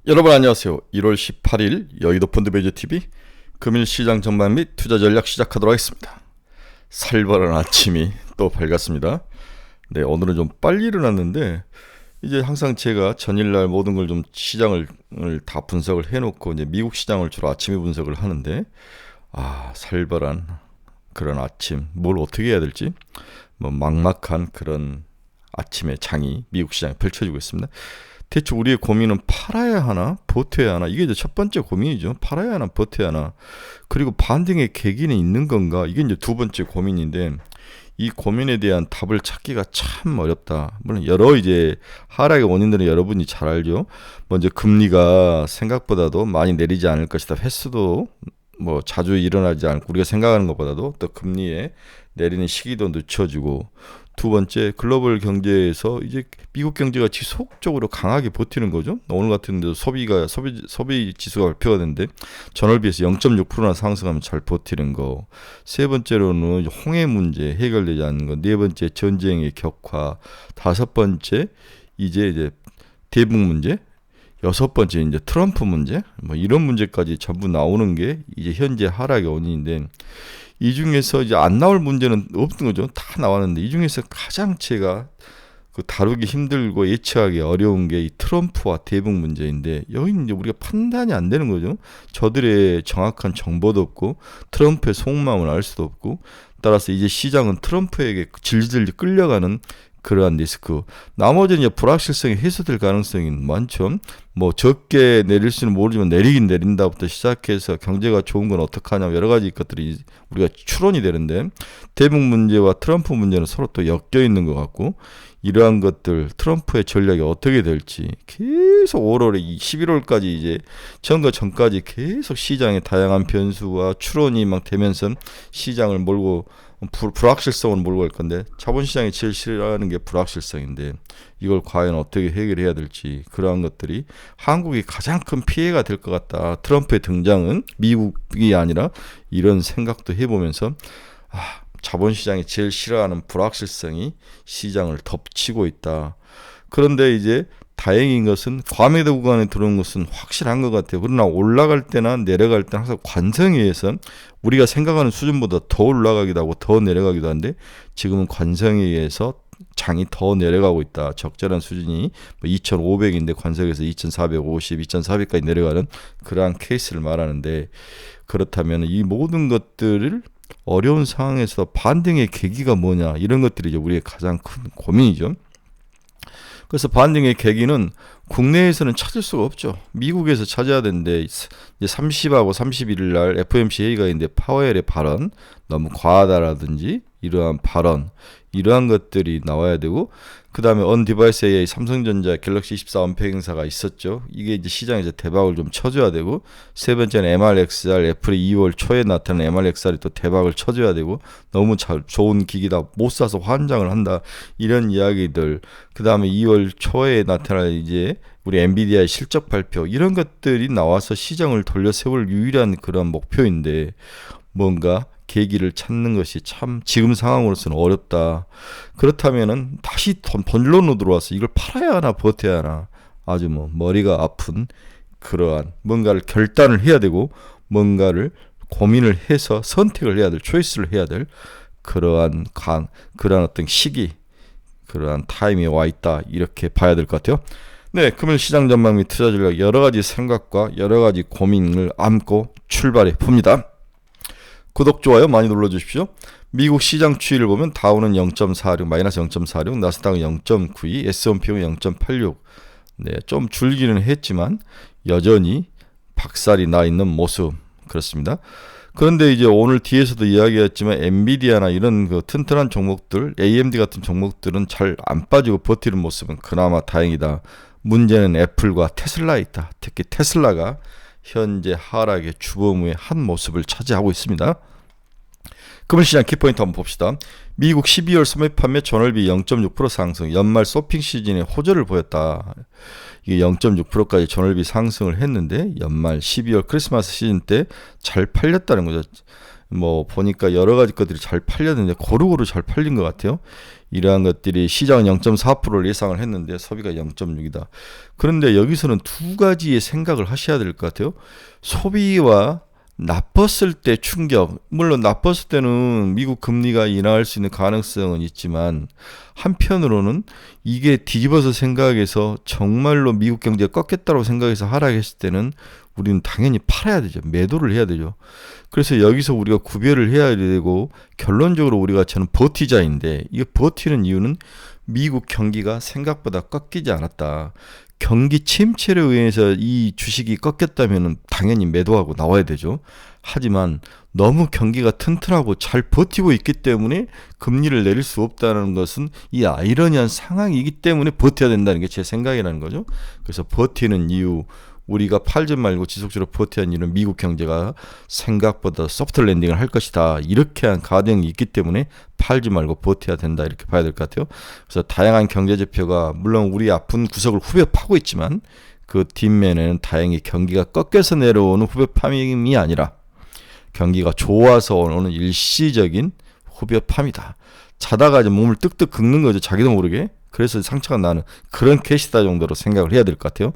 여러분 안녕하세요. 1월 18일 여의도 펀드매니저TV 금일 시장 전망 및 투자 전략 시작하도록 하겠습니다. 살벌한 아침이 또 밝았습니다. 네, 오늘은 좀 빨리 일어났는데 이제 항상 제가 전일날 모든 걸 좀 시장을 다 분석을 해놓고 이제 미국 시장을 주로 아침에 분석을 하는데 살벌한 그런 아침, 뭘 어떻게 해야 될지 막막한 그런 아침의 장이 미국 시장에 펼쳐지고 있습니다. 대체 우리의 고민은 팔아야 하나 버텨야 하나, 이게 이제 첫 번째 고민이죠. 팔아야 하나 버텨야 하나, 그리고 반등의 계기는 있는 건가, 이게 이제 두 번째 고민인데, 이 고민에 대한 답을 찾기가 참 어렵다. 물론 여러 이제 하락의 원인들은 여러분이 잘 알죠. 먼저 금리가 생각보다도 많이 내리지 않을 것이다. 횟수도 자주 일어나지 않고 우리가 생각하는 것보다도 또 금리에 내리는 시기도 늦춰지고, 두 번째, 글로벌 경제에서 이제 미국 경제가 지속적으로 강하게 버티는 거죠. 오늘 같은 데도 소비 지수가 발표가 됐는데 전월 비해서 0.6%나 상승하면 잘 버티는 거. 세 번째로는 홍해 문제 해결되지 않는 거. 네 번째, 전쟁의 격화. 다섯 번째, 이제 대북 문제. 여섯 번째, 이제 트럼프 문제. 이런 문제까지 전부 나오는 게 이제 현재 하락의 원인인데, 이 중에서 이제 안 나올 문제는 없는 거죠. 다 나왔는데 이 중에서 가장 제가 다루기 힘들고 예측하기 어려운 게 이 트럼프와 대북 문제인데, 여기는 이제 우리가 판단이 안 되는 거죠. 저들의 정확한 정보도 없고 트럼프의 속마음을 알 수도 없고, 따라서 이제 시장은 트럼프에게 질질 끌려가는 그러한 리스크. 나머지는 이제 불확실성이 해소될 가능성이 많죠. 적게 내릴 수는 모르지만 내리긴 내린다부터 시작해서 경제가 좋은 건 어떡하냐, 여러 가지 것들이 우리가 추론이 되는데, 대북 문제와 트럼프 문제는 서로 또 엮여 있는 것 같고, 이러한 것들 트럼프의 전략이 어떻게 될지 계속 5월에 11월까지 이제 선거 전까지 계속 시장의 다양한 변수와 추론이 막 되면서 시장을 몰고 불확실성을 몰고 갈 건데, 자본시장이 제일 싫어하는 게 불확실성인데, 이걸 과연 어떻게 해결해야 될지, 그러한 것들이 한국이 가장 큰 피해가 될 것 같다. 트럼프의 등장은 미국이 아니라, 이런 생각도 해보면서 자본시장이 제일 싫어하는 불확실성이 시장을 덮치고 있다. 그런데 이제 다행인 것은 과매도 구간에 들어온 것은 확실한 것 같아요. 그러나 올라갈 때나 내려갈 때는 항상 관성에 의해서 우리가 생각하는 수준보다 더 올라가기도 하고 더 내려가기도 한데, 지금은 관성에 의해서 장이 더 내려가고 있다. 적절한 수준이 2,500인데 관성에서 2,450, 2,400까지 내려가는 그러한 케이스를 말하는데, 그렇다면 이 모든 것들을 어려운 상황에서 반등의 계기가 뭐냐, 이런 것들이 이제 우리의 가장 큰 고민이죠. 그래서 반등의 계기는 국내에서는 찾을 수가 없죠. 미국에서 찾아야 되는데, 이제 30하고 31일 날 FOMC 회의가 있는데 파웰의 발언 너무 과하다라든지 이러한 발언, 이러한 것들이 나와야 되고, 그 다음에 언디바이스 AI 삼성전자 갤럭시 24 언팩 행사가 있었죠. 이게 이제 시장에서 대박을 좀 쳐줘야 되고, 세 번째는 MRXR, 애플이 2월 초에 나타난 MRXR이 또 대박을 쳐줘야 되고, 너무 좋은 기기다, 못 사서 환장을 한다, 이런 이야기들. 그 다음에 2월 초에 나타날 이제 우리 엔비디아의 실적 발표, 이런 것들이 나와서 시장을 돌려 세울 유일한 그런 목표인데, 뭔가 계기를 찾는 것이 참 지금 상황으로서는 어렵다. 그렇다면은 다시 본론으로 들어와서 이걸 팔아야 하나 버텨야 하나, 아주 머리가 아픈 그러한 뭔가를 결단을 해야 되고, 뭔가를 고민을 해서 선택을 해야 될, 초이스를 해야 될 그러한 어떤 시기, 그러한 타임이 와 있다, 이렇게 봐야 될 것 같아요. 네, 금일 시장 전망 및 투자 전략, 여러 가지 생각과 여러 가지 고민을 안고 출발해 봅니다. 구독, 좋아요 많이 눌러주십시오. 미국 시장 추이를 보면 다우는 0.46, 마이너스 0.46, 나스닥은 0.92, S&P는 0.86. 네, 좀 줄기는 했지만 여전히 박살이 나 있는 모습, 그렇습니다. 그런데 이제 오늘 뒤에서도 이야기했지만 엔비디아나 이런 튼튼한 종목들, AMD 같은 종목들은 잘 안 빠지고 버티는 모습은 그나마 다행이다. 문제는 애플과 테슬라에 있다. 특히 테슬라가 현재 하락의 주범의 한 모습을 차지하고 있습니다. 금일시장 키포인트 한번 봅시다. 미국 12월 소매 판매 전월비 0.6% 상승, 연말 쇼핑 시즌에 호조를 보였다. 이게 0.6%까지 전월비 상승을 했는데, 연말 12월 크리스마스 시즌 때 잘 팔렸다는 거죠. 뭐 보니까 여러 가지 것들이 잘 팔렸는데 고루고루 잘 팔린 것 같아요. 이러한 것들이 시장은 0.4%를 예상을 했는데 소비가 0.6이다. 그런데 여기서는 두 가지의 생각을 하셔야 될 것 같아요. 소비와 나빴을 때 충격. 물론 나빴을 때는 미국 금리가 인하할 수 있는 가능성은 있지만 한편으로는 이게 뒤집어서 생각해서 정말로 미국 경제가 꺾였다고 생각해서 하락했을 때는 우리는 당연히 팔아야 되죠. 매도를 해야 되죠. 그래서 여기서 우리가 구별을 해야 되고 결론적으로 우리가 저는 버티자인데 이게 버티는 이유는 미국 경기가 생각보다 꺾이지 않았다. 경기 침체에 의해서 이 주식이 꺾였다면 당연히 매도하고 나와야 되죠. 하지만 너무 경기가 튼튼하고 잘 버티고 있기 때문에 금리를 내릴 수 없다는 것은 이 아이러니한 상황이기 때문에 버텨야 된다는 게 제 생각이라는 거죠. 그래서 버티는 이유, 우리가 팔지 말고 지속적으로 버텨야 하는 이유는 미국 경제가 생각보다 소프트 랜딩을 할 것이다. 이렇게 한 가정이 있기 때문에 팔지 말고 버텨야 된다. 이렇게 봐야 될 것 같아요. 그래서 다양한 경제 지표가 물론 우리 아픈 구석을 후벼 파고 있지만 그 뒷면에는 다행히 경기가 꺾여서 내려오는 후벼 파임이 아니라 경기가 좋아서 오는 일시적인 후벼 팜이다. 자다가 이제 몸을 뜩뜩 긁는 거죠. 자기도 모르게. 그래서 상처가 나는 그런 케이스다 정도로 생각을 해야 될 것 같아요.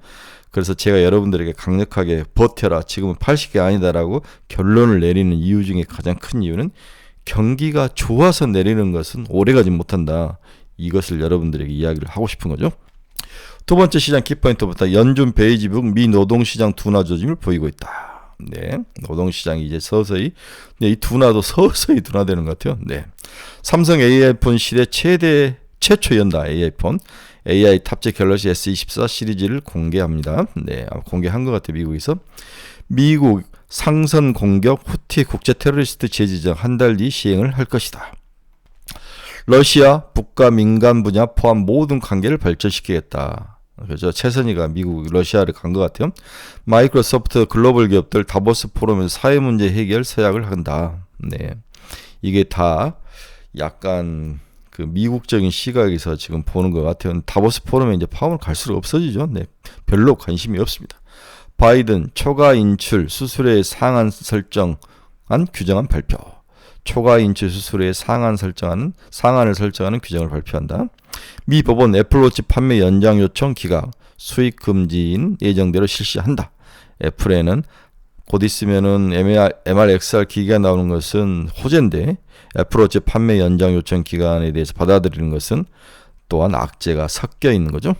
그래서 제가 여러분들에게 강력하게 버텨라. 지금은 80개 아니다라고 결론을 내리는 이유 중에 가장 큰 이유는 경기가 좋아서 내리는 것은 오래가지 못한다. 이것을 여러분들에게 이야기를 하고 싶은 거죠. 두 번째 시장 키포인트부터 연준 베이지북 미 노동시장 둔화 조짐을 보이고 있다. 네, 노동시장이 이제 서서히, 네, 이 둔화도 서서히 둔화되는 것 같아요. 네, 삼성 AI폰 시대 최초 연다 AI폰 AI 탑재 갤럭시 S24 시리즈를 공개합니다. 네, 공개한 것 같아요. 미국에서. 미국 상선 공격 후티 국제 테러리스트 제지정 한 달 뒤 시행을 할 것이다. 러시아 국가 민간 분야 포함 모든 관계를 발전시키겠다. 그렇죠. 최선희가 미국 러시아를 간 것 같아요. 마이크로소프트 글로벌 기업들 다보스 포럼에서 사회 문제 해결 서약을 한다. 네, 이게 다 약간 그 미국적인 시각에서 지금 보는 것 같아요. 다보스 포럼에 이제 파월 갈수록 없어지죠. 네, 별로 관심이 없습니다. 바이든 초과 인출 수수료의 상한 설정안 규정안 발표. 초과 인출 수수료의 상한을 설정하는 규정을 발표한다. 미 법원 애플워치 판매 연장 요청 기각 수익 금지인 예정대로 실시한다. 애플에는 곧 있으면은 MRXR 기기가 나오는 것은 호재인데 애플워치 판매 연장 요청 기간에 대해서 받아들이는 것은 또한 악재가 섞여 있는 거죠.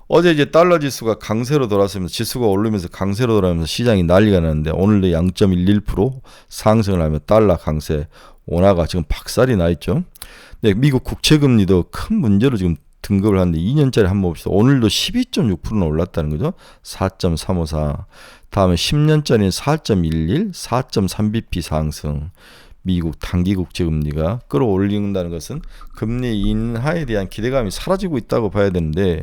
어제 이제 달러 지수가 강세로 돌아서면서 지수가 오르면서 강세로 돌아오면서 시장이 난리가 났는데 오늘도 0.11% 상승을 하며 달러 강세 원화가 지금 박살이 나 있죠. 네, 미국 국채 금리도 큰 문제로 지금 등급을 하는데 2년짜리 한번 봅시다. 오늘도 12.6%나 올랐다는 거죠. 4.354. 다음에 10년짜리는 4.11, 4.3bp 상승. 미국 단기 국채 금리가 끌어올린다는 것은 금리 인하에 대한 기대감이 사라지고 있다고 봐야 되는데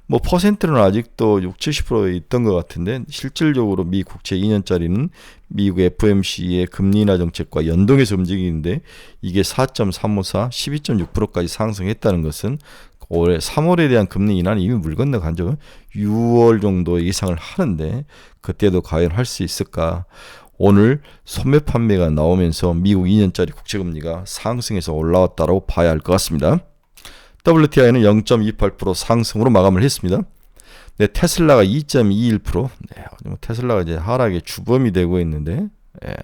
뭐 퍼센트는 아직도 60-70% 있던 것 같은데 실질적으로 미 국채 2년짜리는 미국 FOMC의 금리 인하 정책과 연동해서 움직이는데 이게 4.354, 12.6%까지 상승했다는 것은 올해 3월에 대한 금리 인하는 이미 물 건너간 죠. 6월 정도 예상을 하는데 그때도 과연 할 수 있을까? 오늘 소매 판매가 나오면서 미국 2년짜리 국채금리가 상승해서 올라왔다고 봐야 할 것 같습니다. WTI는 0.28% 상승으로 마감을 했습니다. 네, 테슬라가 2.21%. 네, 테슬라가 이제 하락의 주범이 되고 있는데, 예.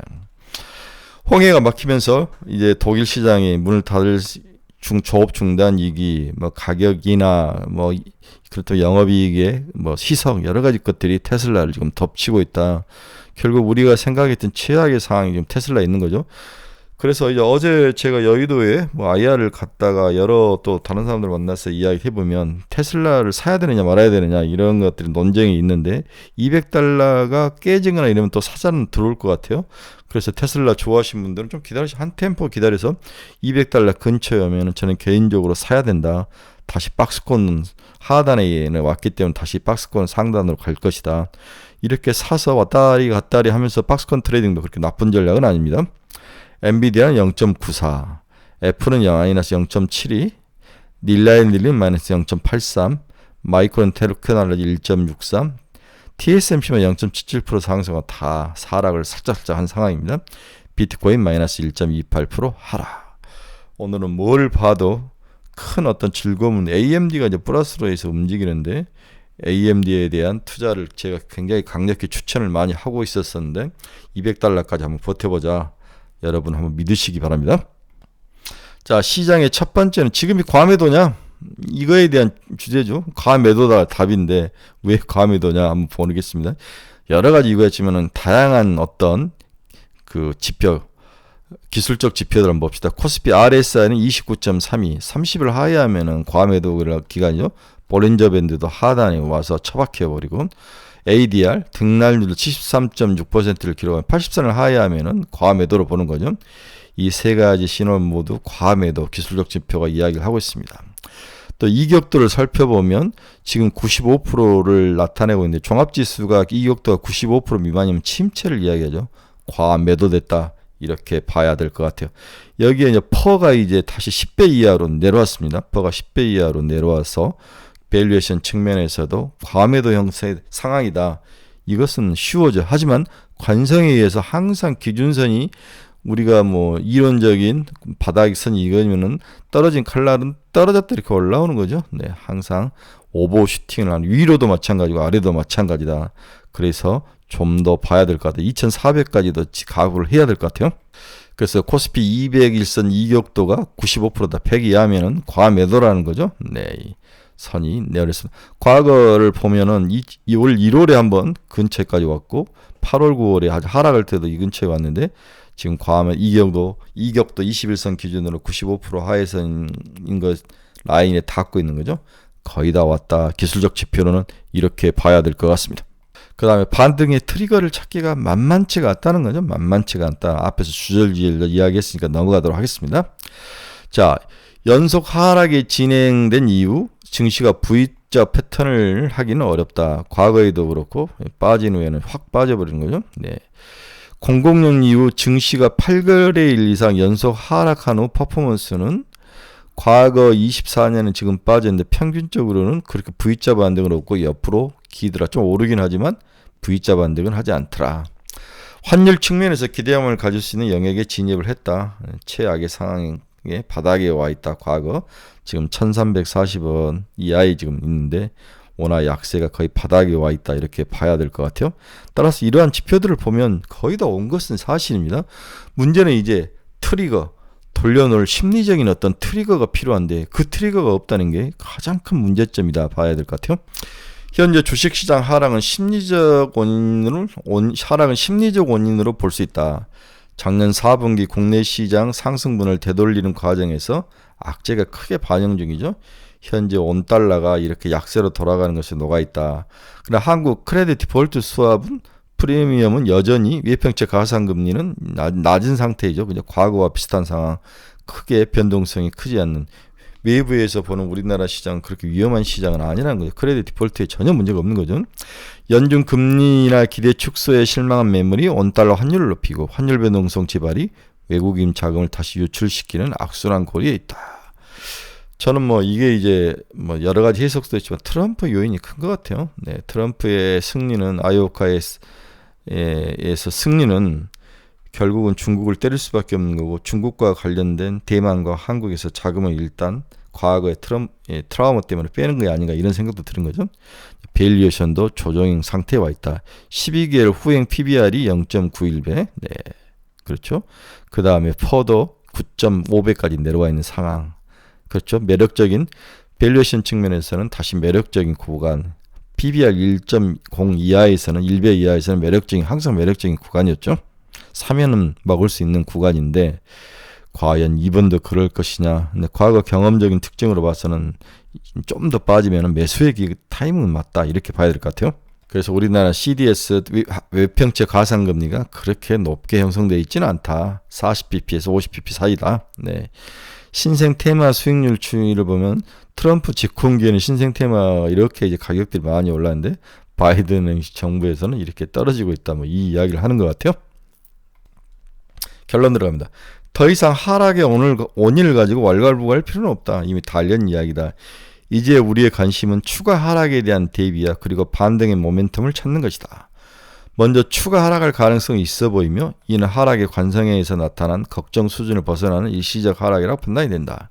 홍해가 막히면서 이제 독일 시장이 문을 닫을 조업 중단 위기, 뭐 가격이나 뭐 그렇다면 영업이익의 뭐 희석 여러 가지 것들이 테슬라를 지금 덮치고 있다. 결국 우리가 생각했던 최악의 상황이 지금 테슬라에 있는 거죠. 그래서 이제 어제 제가 여의도에 뭐 IR을 갔다가 여러 또 다른 사람들 만나서 이야기 해보면 테슬라를 사야 되느냐 말아야 되느냐 이런 것들이 논쟁이 있는데 $200가 깨지거나 이러면 또 사자는 들어올 것 같아요. 그래서 테슬라 좋아하시는 분들은 좀 한 템포 기다려서 $200 근처에 오면 저는 개인적으로 사야 된다. 다시 박스권 하단에 왔기 때문에 다시 박스권 상단으로 갈 것이다. 이렇게 사서 왔다리 갔다리 하면서 박스권 트레이딩도 그렇게 나쁜 전략은 아닙니다. 엔비디아는 0.94, 애플은 마이너스 0.72, 닐라일릴은 마이너스 0.83, 마이크론 테크놀로지 1.63, TSMC만 0.77% 상승과 다 하락을 살짝 한 상황입니다. 비트코인 마이너스 1.28% 하락. 오늘은 뭘 봐도 큰 어떤 즐거움은 AMD가 이제 플러스로 해서 움직이는데 AMD에 대한 투자를 제가 굉장히 강력히 추천을 많이 하고 있었었는데 200달러까지 한번 버텨보자. 여러분 한번 믿으시기 바랍니다. 자, 시장의 첫 번째는 지금이 과매도냐? 이거에 대한 주제죠. 과매도가 답인데 왜 과매도냐 한번 보겠습니다. 여러 가지 이유가 있지만은 다양한 어떤 그 지표, 기술적 지표들 한번 봅시다. 코스피 RSI는 29.32, 30을 하회하면은 과매도 기간이죠. 볼린저 밴드도 하단에 와서 처박혀버리고, ADR 등락률 73.6%를 기록한 80선을 하회하면은 과매도로 보는 거죠. 이 세 가지 신호 모두 과매도 기술적 지표가 이야기를 하고 있습니다. 또 이격도를 살펴보면 지금 95%를 나타내고 있는데 종합지수가 이격도가 95% 미만이면 침체를 이야기하죠. 과매도됐다. 이렇게 봐야 될 것 같아요. 여기에 이제 퍼가 이제 다시 10배 이하로 내려왔습니다. 퍼가 10배 이하로 내려와서 밸류에이션 측면에서도 과매도 형태의 상황이다. 이것은 쉬워져. 하지만 관성에 의해서 항상 기준선이 우리가 뭐 이론적인 바닥선이 이거면은 떨어진 칼날은 떨어졌다 이렇게 올라오는 거죠. 네, 항상 오버슈팅을 하는 위로도 마찬가지고 아래도 마찬가지다. 그래서 좀 더 봐야 될 것 같아요. 2400까지도 각오를 해야 될 것 같아요. 그래서 코스피 200일선 이격도가 95%다. 100 이하면은 과매도라는 거죠. 네, 선이 내렸습니다. 과거를 보면은 2월 1월에 한번 근처까지 왔고 8월 9월에 아주 하락할 때도 이 근처에 왔는데 지금 이격도 21선 기준으로 95% 하회선인 것 라인에 닿고 있는 거죠. 거의 다 왔다. 기술적 지표로는 이렇게 봐야 될 것 같습니다. 그 다음에 반등의 트리거를 찾기가 만만치가 않다는 거죠. 만만치가 않다. 앞에서 주절주절 이야기했으니까 넘어가도록 하겠습니다. 자, 연속 하락이 진행된 이후 증시가 V자 패턴을 하기는 어렵다. 과거에도 그렇고 빠진 후에는 확 빠져버리는 거죠. 네. 00년 이후 증시가 8거래일 이상 연속 하락한 후 퍼포먼스는 과거 24년은 지금 빠졌는데 평균적으로는 그렇게 V자 반등은 없고 옆으로 기더라. 좀 오르긴 하지만 V자 반등은 하지 않더라. 환율 측면에서 기대감을 가질 수 있는 영역에 진입을 했다. 최악의 상황에 바닥에 와 있다. 과거 지금 1340원 이하에 지금 있는데 원화 약세가 거의 바닥에 와 있다. 이렇게 봐야 될 것 같아요. 따라서 이러한 지표들을 보면 거의 다 온 것은 사실입니다. 문제는 이제 트리거, 돌려놓을 심리적인 어떤 트리거가 필요한데 그 트리거가 없다는 게 가장 큰 문제점이다 봐야 될 것 같아요. 현재 주식시장 하락은 심리적 원인으로 볼 수 있다. 작년 4분기 국내 시장 상승분을 되돌리는 과정에서 악재가 크게 반영 중이죠. 현재 원달러가 이렇게 약세로 돌아가는 것이 녹아있다. 그러나 한국 크레딧 디폴트 수합은 프리미엄은 여전히 외평채 가상금리는 낮은 상태이죠. 그냥 과거와 비슷한 상황, 크게 변동성이 크지 않는 외부에서 보는 우리나라 시장은 그렇게 위험한 시장은 아니라는 거죠. 크레딧 디폴트에 전혀 문제가 없는 거죠. 연준 금리나 기대 축소에 실망한 매물이 원달러 환율을 높이고 환율 변동성 지발이 외국인 자금을 다시 유출시키는 악순환 고리에 있다. 저는 뭐 이게 이제 뭐 여러 가지 해석도 있지만 트럼프 요인이 큰 것 같아요. 네, 트럼프의 승리는 아이오카에서 승리는 결국은 중국을 때릴 수밖에 없는 거고 중국과 관련된 대만과 한국에서 자금을 일단 과거의 트라우마 때문에 빼는 게 아닌가 이런 생각도 드는 거죠. 밸류에이션도 조정 상태에 와 있다. 12개월 후행 PBR이 0.91배. 네, 그렇죠. 그 다음에 퍼도 9.5배까지 내려와 있는 상황. 그렇죠. 매력적인 밸류에이션 측면에서는 다시 매력적인 구간. PBR 1.0 이하에서는 1배 이하에서는 항상 매력적인 구간이었죠. 사면은 먹을 수 있는 구간인데 과연 이번도 그럴 것이냐. 근데 과거 경험적인 특징으로 봐서는 좀 더 빠지면 매수의 타이밍은 맞다. 이렇게 봐야 될 것 같아요. 그래서 우리나라 CDS 외평채 가상금리가 그렇게 높게 형성되어 있지는 않다. 40bp에서 50bp 사이다. 네. 신생 테마 수익률 추이를 보면 트럼프 집권기에는 신생 테마 이렇게 이제 가격들이 많이 올랐는데 바이든 정부에서는 이렇게 떨어지고 있다. 뭐 이 이야기를 하는 것 같아요. 결론 들어갑니다. 더 이상 하락의 원인을 가지고 왈가왈부할 필요는 없다. 이미 다 알려진 이야기다. 이제 우리의 관심은 추가 하락에 대한 대비야. 그리고 반등의 모멘텀을 찾는 것이다. 먼저 추가 하락할 가능성이 있어 보이며 이는 하락의 관성에서 나타난 걱정 수준을 벗어나는 일시적 하락이라고 판단이 된다.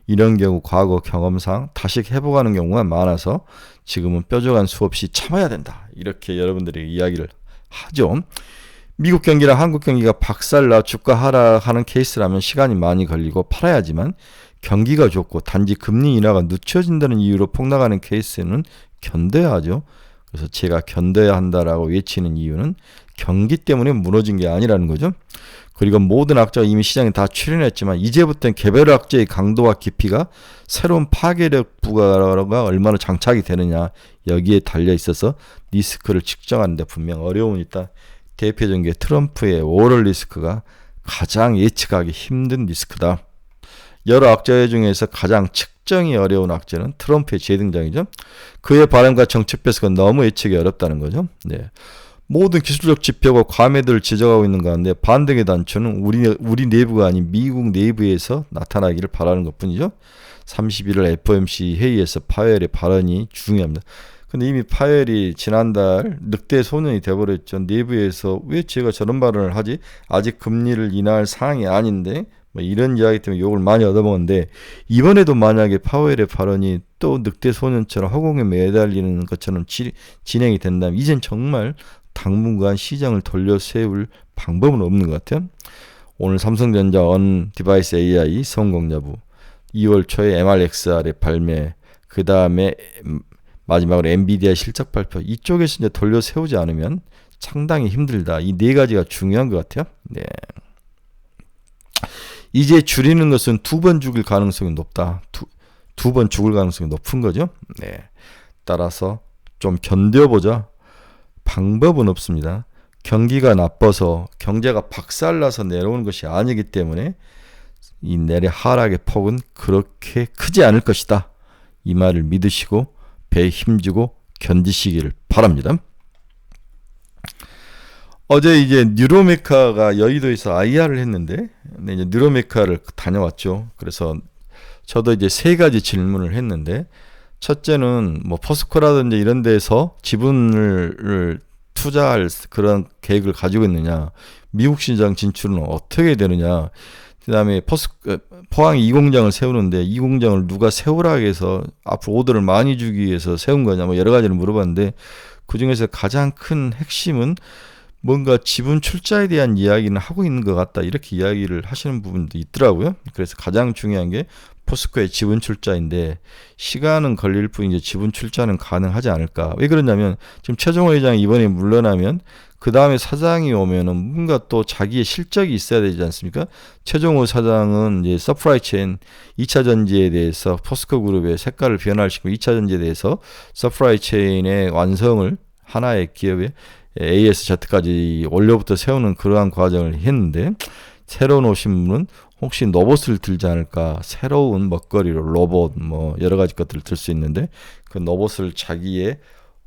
이런 경우 과거 경험상 다시 회복하는 경우가 많아서 지금은 뾰족한 수없이 참아야 된다. 이렇게 여러분들에게 이야기를 하죠. 미국 경기랑 한국 경기가 박살나 주가 하락하는 케이스라면 시간이 많이 걸리고 팔아야지만 경기가 좋고 단지 금리 인하가 늦춰진다는 이유로 폭락하는 케이스는 견뎌야 하죠. 그래서 제가 견뎌야 한다라고 외치는 이유는 경기 때문에 무너진 게 아니라는 거죠. 그리고 모든 악재가 이미 시장에 다 출현했지만 이제부터는 개별 악재의 강도와 깊이가 새로운 파괴력 부가가 얼마나 장착이 되느냐 여기에 달려 있어서 리스크를 측정하는 데 분명 어려움이 있다. 대표적인 게 트럼프의 오럴 리스크가 가장 예측하기 힘든 리스크다. 여러 악재 중에서 가장 측정이 어려운 악재는 트럼프의 재등장이죠. 그의 발언과 정책 배수가 너무 예측이 어렵다는 거죠. 네. 모든 기술적 지표가 과매도를 지적하고 있는 가운데 반등의 단초는 우리 내부가 아닌 미국 내부에서 나타나기를 바라는 것뿐이죠. 31일 FOMC 회의에서 파웰의 발언이 중요합니다. 근데 이미 파웰이 지난달 늑대 소년이 돼버렸죠. 내부에서 왜 제가 저런 발언을 하지? 아직 금리를 인하할 상황이 아닌데 뭐 이런 이야기 때문에 욕을 많이 얻어먹었는데 이번에도 만약에 파웰의 발언이 또 늑대 소년처럼 허공에 매달리는 것처럼 진행이 된다면 이젠 정말 당분간 시장을 돌려 세울 방법은 없는 것 같아요. 오늘 삼성전자 언 디바이스 AI 성공 여부, 2월 초에 MRXR의 발매, 그 다음에 마지막으로 엔비디아 실적 발표, 이쪽에서 이제 돌려 세우지 않으면 상당히 힘들다. 이 네 가지가 중요한 것 같아요. 네. 이제 줄이는 것은 2번 죽을 가능성이 높다. 두 번 죽을 가능성이 높은 거죠. 네. 따라서 좀 견뎌보자. 방법은 없습니다. 경기가 나빠서 경제가 박살나서 내려오는 것이 아니기 때문에 이 내리 하락의 폭은 그렇게 크지 않을 것이다. 이 말을 믿으시고 배에 힘주고 견디시기를 바랍니다. 어제 이제 뉴로메카가 여의도에서 IR을 했는데 이제 뉴로메카를 다녀왔죠. 그래서 저도 이제 세 가지 질문을 했는데 첫째는 뭐 포스코라든지 이런 데서 지분을 투자할 그런 계획을 가지고 있느냐, 미국 시장 진출은 어떻게 되느냐, 그 다음에 포항 2공장을 세우는데 이 공장을 누가 세우라 해서 앞으로 오더를 많이 주기 위해서 세운 거냐, 뭐 여러 가지를 물어봤는데 그 중에서 가장 큰 핵심은 뭔가 지분 출자에 대한 이야기는 하고 있는 것 같다, 이렇게 이야기를 하시는 부분도 있더라고요. 그래서 가장 중요한 게 포스코의 지분 출자인데 시간은 걸릴 뿐이지 지분 출자는 가능하지 않을까. 왜 그러냐면 지금 최종호 회장이 이번에 물러나면 그 다음에 사장이 오면은 뭔가 또 자기의 실적이 있어야 되지 않습니까? 최종호 사장은 이제 서프라이 체인 2차 전지에 대해서 포스코 그룹의 색깔을 변화시키고 2차 전지에 대해서 서프라이 체인의 완성을 하나의 기업의 ASZ까지 원료부터 세우는 그러한 과정을 했는데 새로운 오신 분은 혹시 로봇을 들지 않을까. 새로운 먹거리로 로봇 뭐 여러 가지 것들을 들 수 있는데 그 로봇을 자기의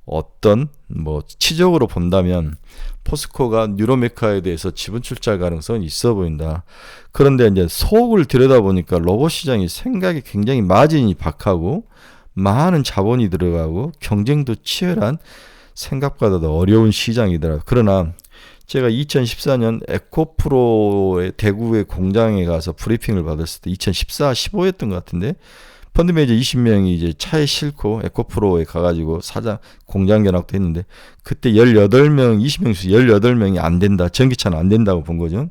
어떤 뭐 치적으로 본다면 포스코가 뉴로메카에 대해서 지분 출자 가능성은 있어 보인다. 그런데 이제 속을 들여다보니까 로봇 시장이 생각이 굉장히 마진이 박하고 많은 자본이 들어가고 경쟁도 치열한 생각보다도 어려운 시장이더라고요. 그러나 제가 2014년 에코프로의 대구의 공장에 가서 브리핑을 받았을 때 2014, 15였던 것 같은데 펀드 매니저 20명이 이제 차에 싣고 에코프로에 가가지고 사장 공장 견학도 했는데 그때 18명, 20명 중 18명이 안 된다. 전기차는 안 된다고 본 거죠.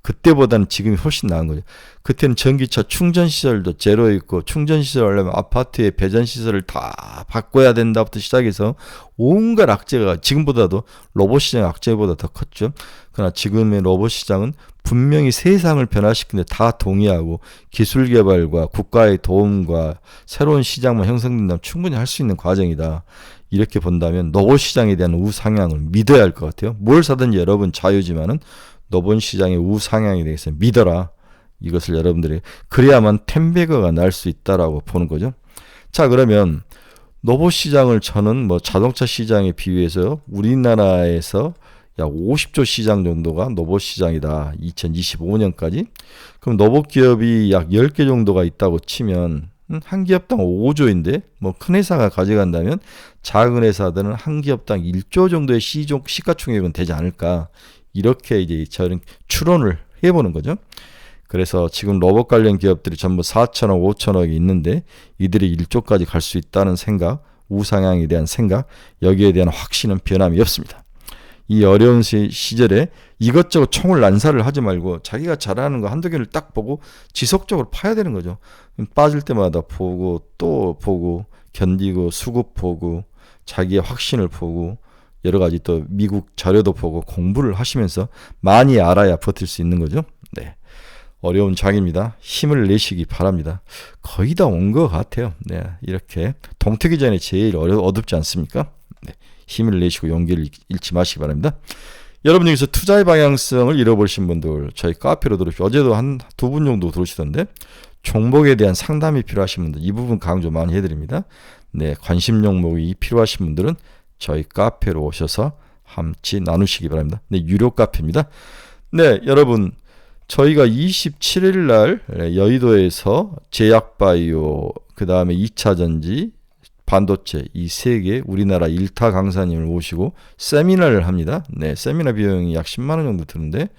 그때보다는 지금이 훨씬 나은 거죠. 그때는 전기차 충전시설도 제로 있고 충전시설 하려면 아파트의 배전시설을 다 바꿔야 된다부터 시작해서 온갖 악재가 지금보다도 로봇 시장 악재보다 더 컸죠. 그러나 지금의 로봇 시장은 분명히 세상을 변화시키는데 다 동의하고 기술 개발과 국가의 도움과 새로운 시장만 형성된다면 충분히 할 수 있는 과정이다. 이렇게 본다면 로봇 시장에 대한 우상향을 믿어야 할 것 같아요. 뭘 사든지 여러분 자유지만은 로봇 시장의 우상향에 대해서 믿어라. 이것을 여러분들이 그래야만 텐베거가 날 수 있다라고 보는 거죠. 자, 그러면 로봇 시장을 저는 뭐 자동차 시장에 비유해서 우리나라에서 약 50조 시장 정도가 로봇 시장이다. 2025년까지. 그럼 로봇 기업이 약 10개 정도가 있다고 치면 한 기업당 5조인데 뭐 큰 회사가 가져간다면 작은 회사들은 한 기업당 1조 정도의 시가총액은 되지 않을까, 이렇게 이제 저는 추론을 해보는 거죠. 그래서 지금 로봇 관련 기업들이 전부 4천억, 5천억이 있는데 이들이 1조까지 갈 수 있다는 생각, 우상향에 대한 생각, 여기에 대한 확신은 변함이 없습니다. 이 어려운 시절에 이것저것 총을 난사를 하지 말고 자기가 잘하는 거 한두 개를 딱 보고 지속적으로 파야 되는 거죠. 빠질 때마다 보고 또 보고 견디고 수급 보고 자기의 확신을 보고 여러 가지 또 미국 자료도 보고 공부를 하시면서 많이 알아야 버틸 수 있는 거죠. 네. 어려운 장입니다. 힘을 내시기 바랍니다. 거의 다 온 것 같아요. 네. 이렇게 동트기 전에 제일 어둡지 않습니까? 네. 힘을 내시고 용기를 잃지 마시기 바랍니다. 여러분 중에서 투자의 방향성을 잃어버리신 분들 저희 카페로 들어오시고, 어제도 한 2분 정도 들어오시던데 종목에 대한 상담이 필요하신 분들 이 부분 강조 많이 해드립니다. 네, 관심 종목이 필요하신 분들은 저희 카페로 오셔서 함께 나누시기 바랍니다. 네, 유료 카페입니다. 네, 여러분 저희가 27일 날 여의도에서 제약바이오, 그 다음에 2차전지, 반도체 이 세 개 우리나라 1타 강사님을 모시고 세미나를 합니다. 네, 세미나 비용이 약 10만 원 정도 드는데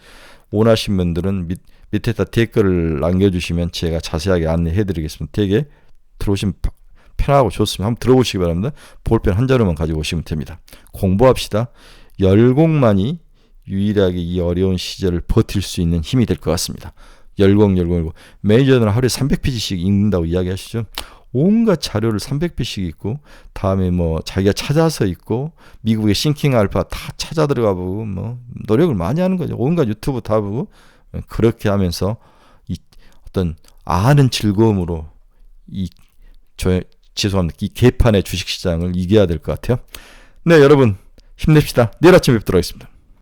원하신 분들은 밑에다 댓글을 남겨주시면 제가 자세하게 안내해 드리겠습니다. 되게 들어오시면 편하고 좋습니다. 한번 들어보시기 바랍니다. 볼펜 한 자루만 가지고 오시면 됩니다. 공부합시다. 열공만이 유일하게 이 어려운 시절을 버틸 수 있는 힘이 될 것 같습니다. 열공. 매니저들은 하루에 300페이지씩 읽는다고 이야기하시죠. 온갖 자료를 300페이지씩 읽고 다음에 뭐 자기가 찾아서 읽고 미국의 싱킹 알파 다 찾아 들어가 보고 뭐 노력을 많이 하는 거죠. 온갖 유튜브 다 보고 그렇게 하면서 이 어떤 아는 즐거움으로 죄송합니다. 이 개판의 주식시장을 이겨야 될 것 같아요. 네, 여러분 힘냅시다. 내일 아침에 뵙도록 하겠습니다.